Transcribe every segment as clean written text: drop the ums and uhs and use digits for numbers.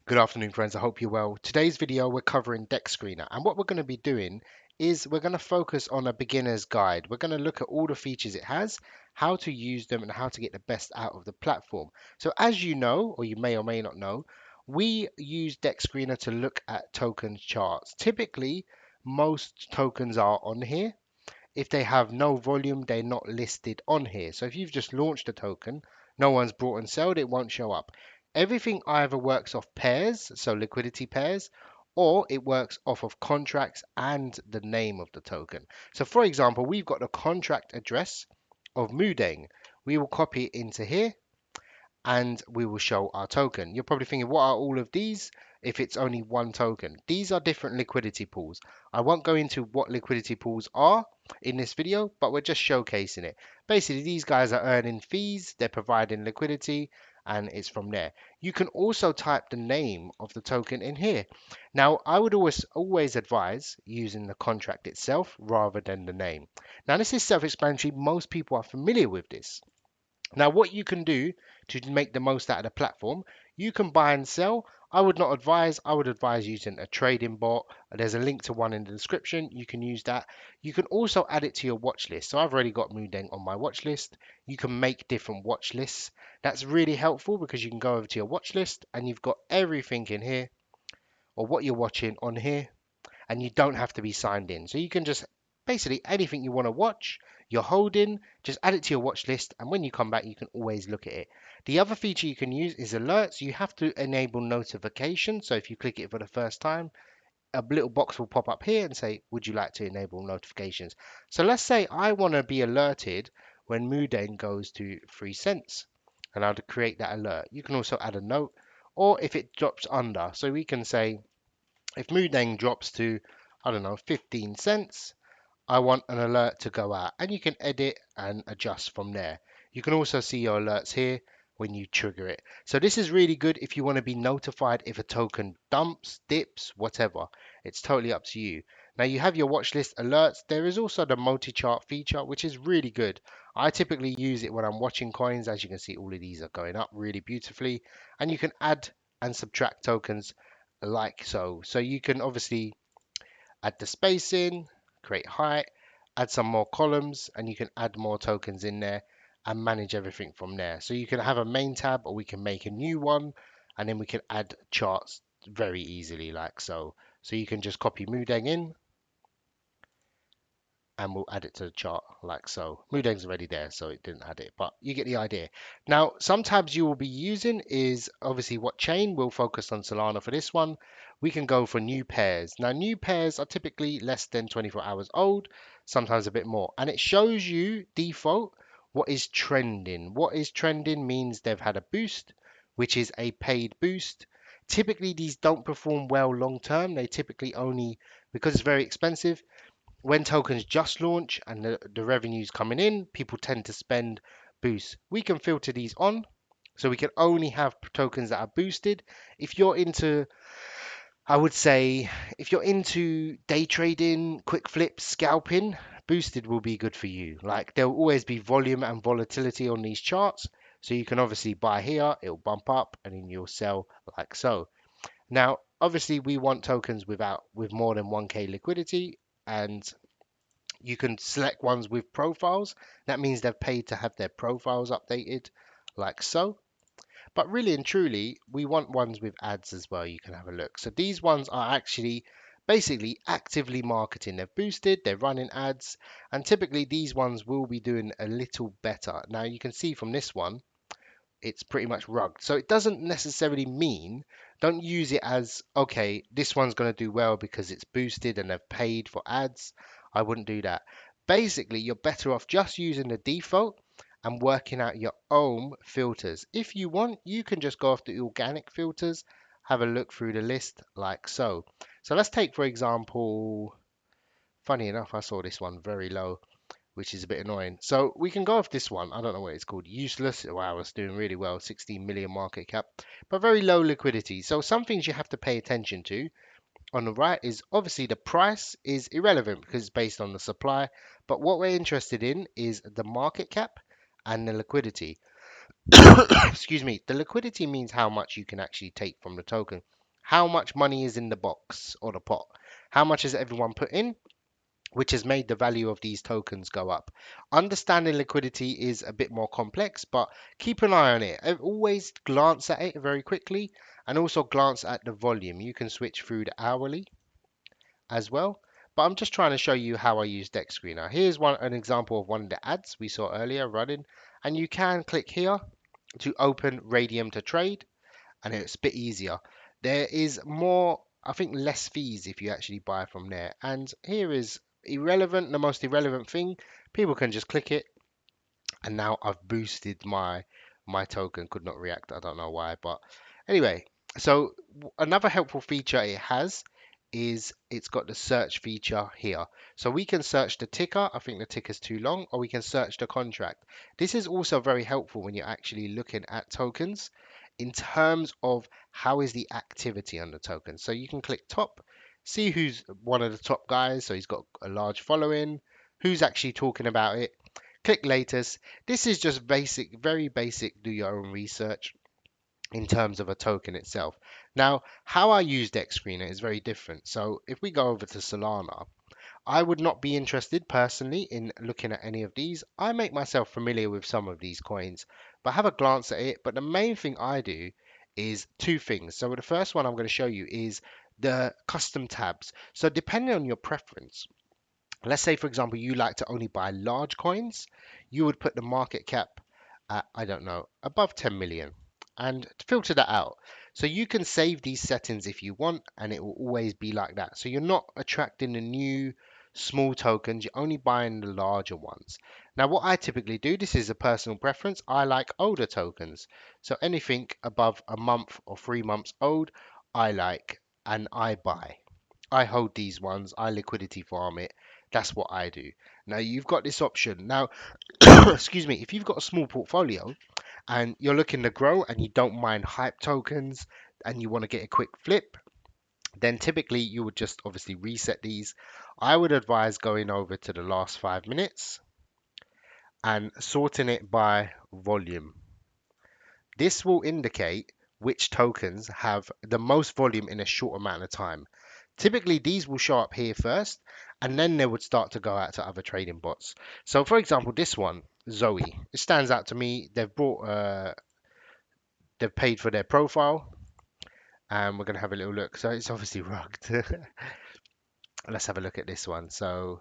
Good afternoon, friends. I hope you're well. Today's video, we're covering Dexscreener, and what we're going to be doing is we're going to focus on a beginner's guide. We're going to look at all the features it has, how to use them, and how to get the best out of the platform. So, as you know, or you may or may not know, we use Dexscreener to look at tokens charts. Typically, most tokens are on here. If they have no volume, they're not listed on here. So if you've just launched a token, no one's bought and sold, it won't show up. Everything either works off pairs, so liquidity pairs, or it works off of contracts and the name of the token. So for example, we've got the contract address of Mudeng. We will copy it into here and we will show our token. You're probably thinking, what are all of these if it's only one token? These are different liquidity pools. I won't go into what liquidity pools are in this video, but we're just showcasing it. Basically, these guys are earning fees, they're providing liquidity, and it's from there. You can also type the name of the token in here. Now, I would always advise using the contract itself rather than the name. Now, this is self-explanatory. Most people are familiar with this. Now, what you can do to make the most out of the platform, you can buy and sell. I would not advise, I would advise using a trading bot. There's a link to one in the description. You can use that. You can also add it to your watch list. So I've already got Moodeng on my watch list. You can make different watch lists. That's really helpful because you can go over to your watch list and you've got everything in here or what you're watching on here, and you don't have to be signed in. So you can just basically anything you want to watch, you're holding, just add it to your watch list, and when you come back, you can always look at it. The other feature you can use is alerts. You have to enable notifications. So if you click it for the first time, a little box will pop up here and say, would you like to enable notifications? So let's say I want to be alerted when Mudeng goes to 3 cents, and I'll create that alert. You can also add a note, or if it drops under, so we can say if Moodeng drops to, I don't know, 15 cents, I want an alert to go out. And you can edit and adjust from there. You can also see your alerts here when you trigger it. So this is really good if you want to be notified if a token dumps, dips, whatever. It's totally up to you. Now you have your watch list alerts. There is also the multi-chart feature, which is really good. I typically use it when I'm watching coins. As you can see, all of these are going up really beautifully. And you can add and subtract tokens like so. So you can obviously add the spacing, create height, add some more columns, and you can add more tokens in there and manage everything from there. So you can have a main tab or we can make a new one and then we can add charts very easily like so. So you can just copy Mudeng in and we'll add it to the chart like so. Mudeng's already there, so it didn't add it, but you get the idea. Now, some tabs you will be using is obviously what chain. We'll focus on Solana for this one. We can go for new pairs. Now, new pairs are typically less than 24 hours old, sometimes a bit more, and it shows you default what is trending. What is trending means they've had a boost, which is a paid boost. Typically, these don't perform well long term. They typically only, because it's very expensive, when tokens just launch and the revenue's coming in, people tend to spend boosts. We can filter these on, so we can only have tokens that are boosted. If you're into, I would say, if you're into day trading, quick flips, scalping, boosted will be good for you. Like there'll always be volume and volatility on these charts. So you can obviously buy here, it'll bump up, and then you'll sell like so. Now, obviously, we want tokens with more than 1k liquidity, and you can select ones with profiles. That means they've paid to have their profiles updated, like so. But really and truly, we want ones with ads as well. You can have a look. So these ones are actually basically actively marketing. They're boosted, they're running ads, and typically these ones will be doing a little better. Now you can see from this one, it's pretty much rugged. So it doesn't necessarily mean, don't use it as, okay, this one's going to do well because it's boosted and they've paid for ads. I wouldn't do that. Basically, you're better off just using the default and working out your own filters. If you want, you can just go off the organic filters, have a look through the list like so. So let's take, for example, funny enough, I saw this one very low, which is a bit annoying. So we can go off this one. I don't know what it's called. Useless. Wow, it's doing really well. 16 million market cap, but very low liquidity. So some things you have to pay attention to. On the right is obviously the price is irrelevant because it's based on the supply. But what we're interested in is the market cap and the liquidity. Excuse me. The liquidity means how much you can actually take from the token. How much money is in the box or the pot? How much has everyone put in? Which has made the value of these tokens go up. Understanding liquidity is a bit more complex, but keep an eye on it. Always glance at it very quickly and also glance at the volume. You can switch through the hourly as well. But I'm just trying to show you how I use Dexscreener. Here's an example of one of the ads we saw earlier running, and you can click here to open Radium to trade, and it's a bit easier. There is more, I think, less fees if you actually buy from there. And here is irrelevant, the most irrelevant thing. People can just click it, and now I've boosted my token. Could not react. I don't know why, but anyway. So another helpful feature it has is it's got the search feature here. So we can search the ticker. I think the ticker's too long, or we can search the contract. This is also very helpful when you're actually looking at tokens in terms of how is the activity on the token. So you can click top, see who's one of the top guys. So he's got a large following, who's actually talking about it. Click latest. This is just basic, very basic, do your own research in terms of a token itself. Now, how I use Dexscreener is very different. So if we go over to Solana, I would not be interested personally in looking at any of these. I make myself familiar with some of these coins, but have a glance at it. But the main thing I do is two things. So the first one I'm going to show you is the custom tabs. So depending on your preference, let's say, for example, you like to only buy large coins, you would put the market cap at, I don't know, above 10 million and filter that out. So you can save these settings if you want, and it will always be like that. So you're not attracting the new small tokens, you're only buying the larger ones. Now, what I typically do, this is a personal preference, I like older tokens. So anything above a month or 3 months old, I like and I buy. I hold these ones, I liquidity farm it. That's what I do. Now you've got this option. Now, excuse me, if you've got a small portfolio and you're looking to grow and you don't mind hype tokens and you want to get a quick flip, then typically you would just obviously reset these. I would advise going over to the last 5 minutes and sorting it by volume. This will indicate which tokens have the most volume in a short amount of time. Typically, these will show up here first, and then they would start to go out to other trading bots. So, for example, this one, Zoe, it stands out to me. They've paid for their profile, and we're gonna have a little look. So it's obviously rugged. Let's have a look at this one. So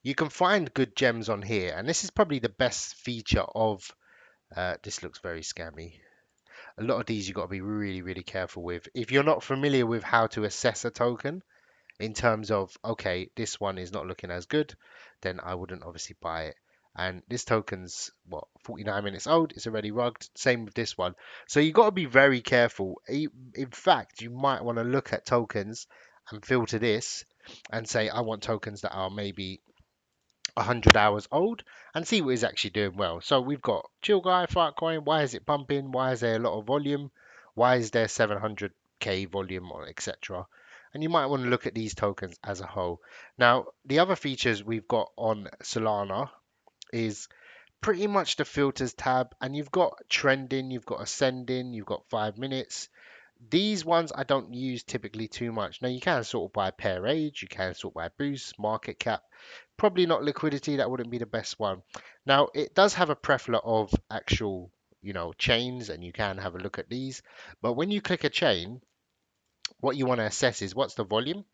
you can find good gems on here, and this is probably the best feature of. This looks very scammy. A lot of these you've got to be really, really careful with. If you're not familiar with how to assess a token in terms of, okay, this one is not looking as good, then I wouldn't obviously buy it. And this token's what, 49 minutes old, it's already rugged. Same with this one. So you've got to be very careful. In fact, you might want to look at tokens and filter this and say, I want tokens that are maybe 100 hours old and see what is actually doing well. So we've got chill guy, fart coin. Why is it pumping? Why is there a lot of volume? Why is there 700k volume or etc.? And you might want to look at these tokens as a whole. Now, the other features we've got on Solana is pretty much the filters tab, and you've got trending, you've got ascending, you've got 5 minutes. These ones I don't use typically too much. Now you can sort by pair age, you can sort by boost, market cap. Probably not liquidity, that wouldn't be the best one. Now it does have a preference of actual, chains, and you can have a look at these. But when you click a chain, what you want to assess is what's the volume,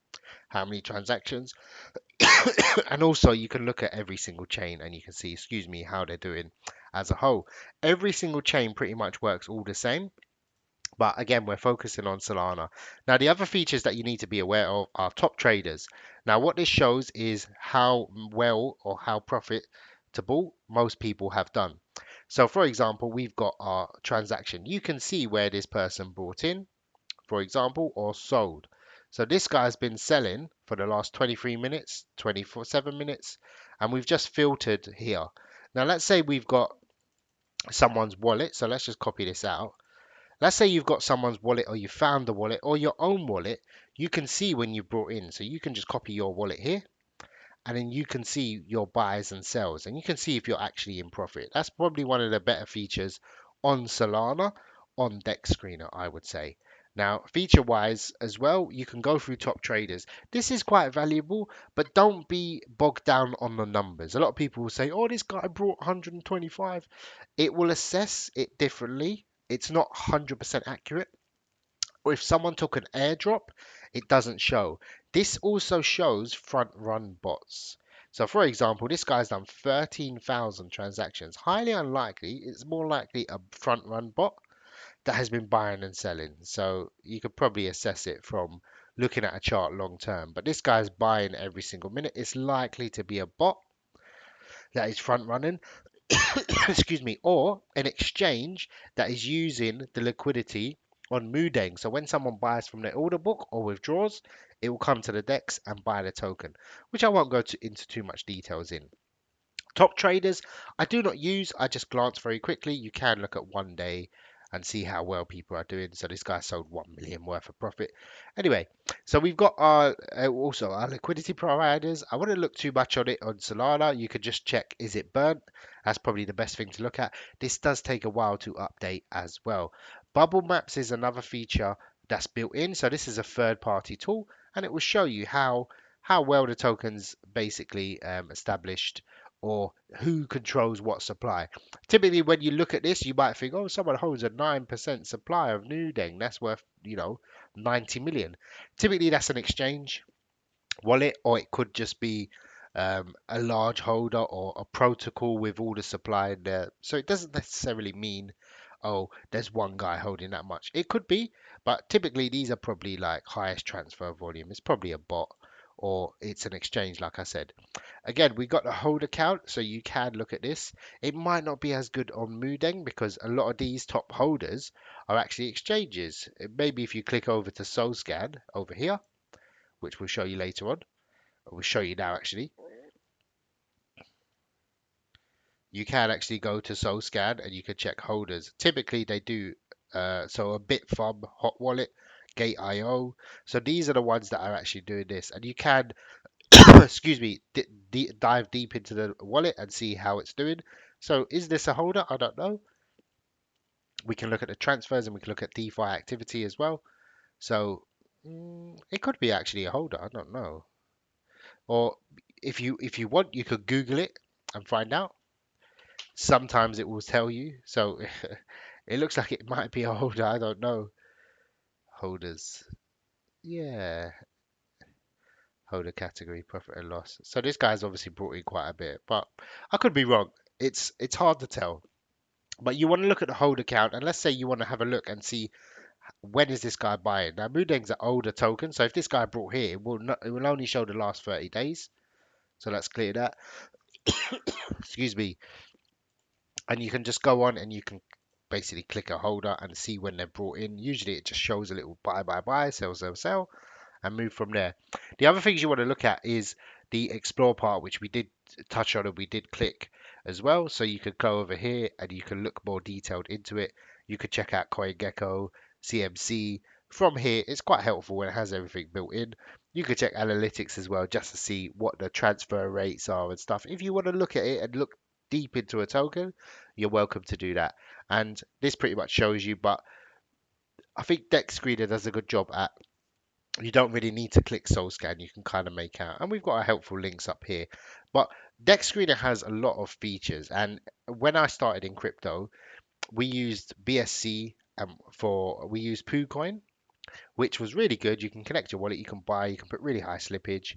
how many transactions, and also you can look at every single chain and you can see, excuse me, how they're doing as a whole. Every single chain pretty much works all the same. But again, we're focusing on Solana. Now, the other features that you need to be aware of are top traders. Now, what this shows is how well or how profitable most people have done. So, for example, we've got our transaction. You can see where this person brought in, for example, or sold. So this guy's been selling for the last 23 minutes, 7 minutes, and we've just filtered here. Now, let's say we've got someone's wallet. So let's just copy this out. Let's say you've got someone's wallet, or you found the wallet, or your own wallet. You can see when you brought in. So you can just copy your wallet here, and then you can see your buys and sells, and you can see if you're actually in profit. That's probably one of the better features on Solana, on Dexscreener, I would say. Now, feature wise as well, you can go through top traders. This is quite valuable, but don't be bogged down on the numbers. A lot of people will say, oh, this guy brought 125. It will assess it differently. It's not 100% accurate. Or if someone took an airdrop, it doesn't show. This also shows front run bots. So, for example, this guy's done 13,000 transactions. Highly unlikely. It's more likely a front run bot that has been buying and selling. So, you could probably assess it from looking at a chart long term. But this guy's buying every single minute. It's likely to be a bot that is front running. Excuse me, or an exchange that is using the liquidity on Moodeng. So when someone buys from their order book or withdraws, it will come to the DEX and buy the token, which I won't go into too much details in. Top traders, I do not use. I just glance very quickly. You can look at one day and see how well people are doing. So this guy sold 1 million worth of profit. Anyway, so we've got our also our liquidity providers. I wouldn't look too much on it on Solana. You could just check, is it burnt? That's probably the best thing to look at. This does take a while to update as well. Bubble maps is another feature that's built in. So this is a third party tool, and it will show you how well the tokens basically established, or who controls what supply. Typically, when you look at this, you might think, oh, someone holds a 9% supply of Nudeng. That's worth, 90 million. Typically, that's an exchange wallet, or it could just be a large holder or a protocol with all the supply in there. So it doesn't necessarily mean, oh, there's one guy holding that much. It could be, but typically these are probably like highest transfer volume. It's probably a bot or it's an exchange, like I said. Again, we got the hold account, so you can look at this. It might not be as good on Moodeng because a lot of these top holders are actually exchanges. Maybe if you click over to SoulScan over here, which we'll show you later on, we'll show you now actually. You can actually go to SoulScan and you can check holders. Typically they do so a Bitfub, Hot Wallet, Gate.io. So these are the ones that are actually doing this, and you can excuse me, dive deep into the wallet and see how it's doing. So is this a holder? I don't know. We can look at the transfers and we can look at DeFi activity as well. So it could be actually a holder. I don't know. Or if you want, you could Google it and find out. Sometimes it will tell you. So it looks like it might be a holder. I don't know. Holders. Yeah. Holder category, profit and loss. So this guy's obviously brought in quite a bit, but I could be wrong. It's hard to tell. But you want to look at the holder count, and let's say you want to have a look and see when is this guy buying. Now Moodeng's an older token, so if this guy brought here, it will only show the last 30 days. So let's clear that. Excuse me. And you can just go on and you can basically click a holder and see when they're brought in. Usually it just shows a little buy, buy, buy, sell, sell, sell, and move from there. The other things you want to look at is the explore part, which we did touch on and we did click as well. So you could go over here and you can look more detailed into it. You could check out CoinGecko, CMC. From here, it's quite helpful when it has everything built in. You could check analytics as well just to see what the transfer rates are and stuff. If you want to look at it and look deep into a token, you're welcome to do that. And this pretty much shows you, but I think Dexscreener does a good job at, you don't really need to click soul scan, you can kind of make out, and we've got our helpful links up here. But Dexscreener has a lot of features, and when I started in crypto, we used BSC, for we used PooCoin, which was really good. You can connect your wallet, you can buy, you can put really high slippage,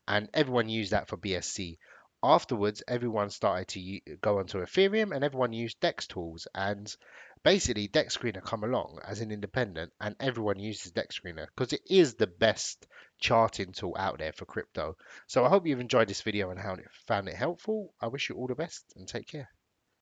and everyone used that for BSC. Afterwards, everyone started to go onto Ethereum, and everyone used Dex tools. And basically, Dex Screener come along as an independent, and everyone uses Dex Screener because it is the best charting tool out there for crypto. So I hope you've enjoyed this video and found it helpful. I wish you all the best and take care.